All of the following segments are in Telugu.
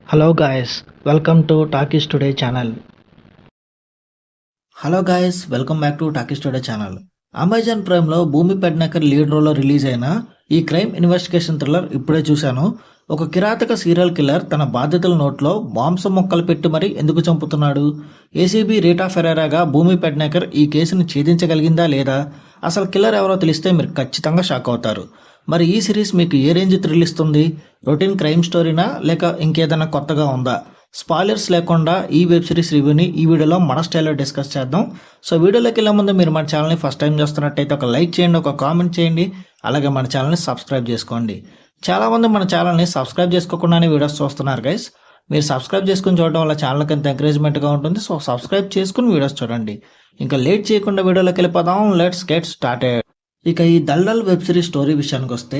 Hello guys, welcome to Talkies Today channel. Hello guys, welcome back to Talkies Today channel. Amazon ప్రైమ్లో భూమి పెడ్నేకర్ లీడ్ రోల్లో రిలీజ్ అయిన ఈ క్రైమ్ ఇన్వెస్టిగేషన్ థ్రిల్లర్ ఇప్పుడే చూశాను. ఒక కిరాతక సీరియల్ కిల్లర్ తన బాధ్యతల నోట్లో మాంసం మొక్కలు పెట్టి మరీ ఎందుకు చంపుతున్నాడు? ఏసీబీ రీటా ఫెరేరాగా భూమి పెడ్నేకర్ ఈ కేసును ఛేదించగలిగిందా లేదా? అసలు కిల్లర్ ఎవరో తెలిస్తే మీరు ఖచ్చితంగా షాక్ అవుతారు. మరి ఈ సిరీస్ మీకు ఏ రేంజ్ థ్రిల్ ఇస్తుంది? రొటీన్ క్రైమ్ స్టోరీనా లేక ఇంకేదైనా కొత్తగా ఉందా? స్పాయిలర్స్ లేకుండా ఈ వెబ్ సిరీస్ రివ్యూని ఈ వీడియోలో మన స్టైల్లో డిస్కస్ చేద్దాం. సో వీడియోలోకి వెళ్ళే ముందు మీరు మన ఛానల్ని ఫస్ట్ టైం చూస్తున్నట్టయితే ఒక లైక్ చేయండి, ఒక కామెంట్ చేయండి, అలాగే మన ఛానల్ని సబ్స్క్రైబ్ చేసుకోండి. చాలామంది మన ఛానల్ని సబ్స్క్రైబ్ చేసుకోకుండానే వీడియోస్ చూస్తున్నారు గైస్. మీరు సబ్స్క్రైబ్ చేసుకుని చూడడం వల్ల ఛానల్కి ఎంత ఎంకరేజ్మెంట్గా ఉంటుంది. సో సబ్స్క్రైబ్ చేసుకుని వీడియోస్ చూడండి. ఇంకా లేట్ చేయకుండా వీడియోలోకి వెళ్ళిపోదాం. Let's get started. ఇక ఈ దల్డల్ వెబ్ సిరీస్ స్టోరీ విషయానికి వస్తే,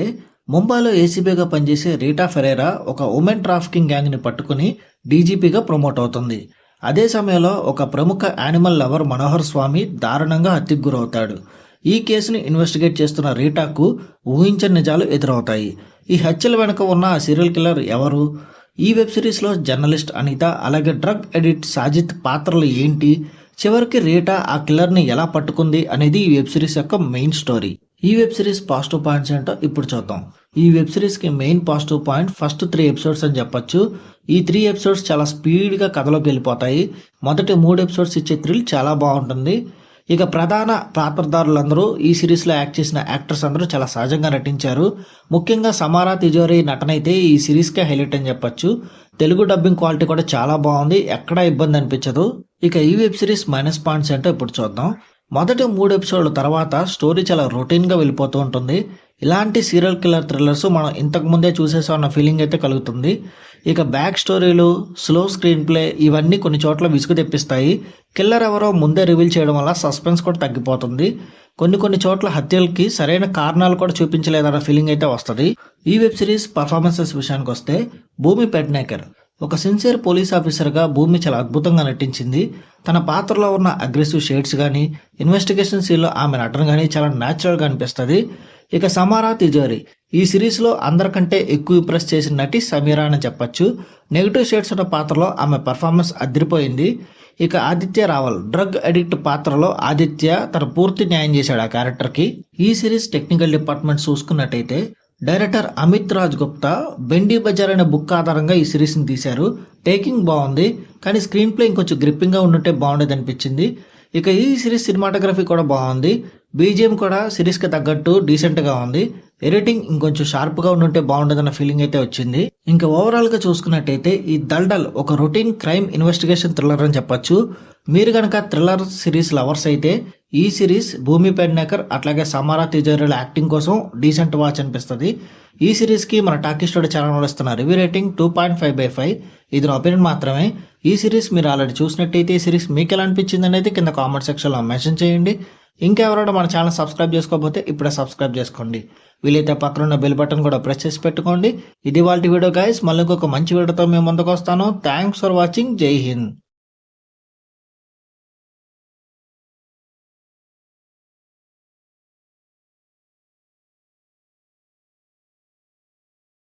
ముంబైలో ఏసీబీగా పనిచేసే రీటా ఫెరేరా ఒక ఉమెన్ ట్రాఫికింగ్ గ్యాంగ్ని పట్టుకుని డీజీపీగా ప్రమోట్ అవుతుంది. అదే సమయంలో ఒక ప్రముఖ యానిమల్ లవర్ మనోహర్ స్వామి దారుణంగా హత్యకు గురవుతాడు. ఈ కేసుని ఇన్వెస్టిగేట్ చేస్తున్న రీటాకు ఊహించని నిజాలు ఎదురవుతాయి. ఈ హత్యల వెనుక ఉన్న సీరియల్ కిల్లర్ ఎవరు? ఈ వెబ్ సిరీస్లో జర్నలిస్ట్ అనిత, అలాగే డ్రగ్ ఎడిట్ సాజిద్ పాత్రలు ఏంటి? చివరికి రీటా ఆ కిల్లర్ని ఎలా పట్టుకుంది అనేది ఈ వెబ్ సిరీస్ యొక్క మెయిన్ స్టోరీ. ఈ వెబ్ సిరీస్ పాజిటివ్ పాయింట్స్ ఏంటో ఇప్పుడు చూద్దాం. ఈ వెబ్ సిరీస్కి main positive point first 3 episodes అని చెప్పొచ్చు. ఈ 3 ఎపిసోడ్స్ చాలా స్పీడ్గా కథలోకి వెళ్ళిపోతాయి. మొదటి 3 ఎపిసోడ్స్ ఇచ్చే థ్రిల్ చాలా బాగుంటుంది. ఇక ప్రధాన పాత్రధారులందరూ ఈ సిరీస్లో యాక్ట్ చేసిన యాక్టర్స్ అందరూ చాలా సహజంగా నటించారు. ముఖ్యంగా సమారా తిజోరీ నటన అయితే ఈ సిరీస్కే హైలైట్ అని చెప్పొచ్చు. తెలుగు డబ్బింగ్ క్వాలిటీ కూడా చాలా బాగుంది, ఎక్కడా ఇబ్బంది అనిపించదు. ఇక ఈ వెబ్ సిరీస్ మైనస్ పాయింట్స్ ఏంటో ఇప్పుడు చూద్దాం. మొదటి 3 ఎపిసోడ్ల తర్వాత స్టోరీ చాలా రొటీన్గా వెళ్ళిపోతూ ఉంటుంది. ఇలాంటి సీరియల్ కిల్లర్ థ్రిల్లర్స్ మనం ఇంతకు ముందే చూసేసామన్న ఫీలింగ్ అయితే కలుగుతుంది. ఇక బ్యాక్ స్టోరీలు, స్లో స్క్రీన్ ప్లే ఇవన్నీ కొన్ని చోట్ల విసుగు తెప్పిస్తాయి. కిల్లర్ ఎవరో ముందే రివీల్ చేయడం వల్ల సస్పెన్స్ కూడా తగ్గిపోతుంది. కొన్ని చోట్ల హత్యలకి సరైన కారణాలు కూడా చూపించలేదన్న ఫీలింగ్ అయితే వస్తుంది. ఈ వెబ్ సిరీస్ పర్ఫార్మెన్సెస్ విషయానికి వస్తే, భూమి పెడ్నేకర్ ఒక సిన్సియర్ పోలీస్ ఆఫీసర్గా భూమి చాలా అద్భుతంగా నటించింది. తన పాత్రలో ఉన్న అగ్రెసివ్ షేడ్స్ కానీ, ఇన్వెస్టిగేషన్ సీన్లో ఆమె నటన కానీ చాలా న్యాచురల్గా అనిపిస్తుంది. ఇక సమారా తిజోరీ ఈ సిరీస్లో అందరికంటే ఎక్కువ ఇంప్రెస్ చేసిన నటి సమీరా అని చెప్పొచ్చు. నెగిటివ్ షేడ్స్ ఉన్న పాత్రలో ఆమె పర్ఫార్మెన్స్ అదిరిపోయింది. ఇక ఆదిత్య రావల్ డ్రగ్ అడిక్ట్ పాత్రలో ఆదిత్య తన పూర్తి న్యాయం చేశాడు ఆ క్యారెక్టర్కి. ఈ సిరీస్ టెక్నికల్ డిపార్ట్మెంట్ చూసుకున్నట్టయితే, డైరెక్టర్ అమిత్ రాజ్ గుప్తా బెండీ బజార్ అనే బుక్ ఆధారంగా ఈ సిరీస్ని తీశారు. టేకింగ్ బాగుంది, కానీ స్క్రీన్ ప్లే ఇంకొంచెం గ్రిప్పింగ్గా ఉండుంటే బాగుండేది అనిపించింది. ఇక ఈ సిరీస్ సినిమాటోగ్రఫీ కూడా బాగుంది. బీజిఎం కూడా సిరీస్కి తగ్గట్టు డీసెంట్గా ఉంది. ఎడిటింగ్ ఇంకొంచెం షార్ప్గా ఉండుంటే బాగుండదన్న ఫీలింగ్ అయితే వచ్చింది. ఇంకా ఓవరాల్గా చూసుకున్నట్టయితే ఈ దల్డల్ ఒక రొటీన్ క్రైమ్ ఇన్వెస్టిగేషన్ థ్రిల్లర్ అని చెప్పొచ్చు. మీరు కనుక థ్రిల్లర్ సిరీస్ లవర్స్ అయితే ఈ సిరీస్ భూమి పెడ్నేకర్ అట్లాగే సమారా తిజోరీల యాక్టింగ్ కోసం డీసెంట్ వాచ్ అనిపిస్తుంది. ఈ సిరీస్కి మన టాకీస్ టుడే ఛానల్ ఇస్తున్న రివ్యూ రేటింగ్ 2.5/5. ఇది నా ఒపీనియన్ మాత్రమే. ఈ సిరీస్ మీరు ఆల్రెడీ చూసినట్టయితే ఈ సిరీస్ మీకు ఎలా అనిపించింది అనేది కింద కామెంట్ సెక్షన్లో మెన్షన్ చేయండి. ఇంకెవరైనా మన ఛానల్ సబ్స్క్రైబ్ చేసుకోకపోతే ఇప్పుడే సబ్స్క్రైబ్ చేసుకోండి. వీలైతే పక్కన ఉన్న బెల్ బటన్ కూడా ప్రెస్ చేసి పెట్టుకోండి. ఇది వాళ్ళ వీడియో గైస్. మళ్ళీ ఇంకొక మంచి వీడియోతో మేము ముందుకు వస్తాను. Thanks for watching. జై హింద్.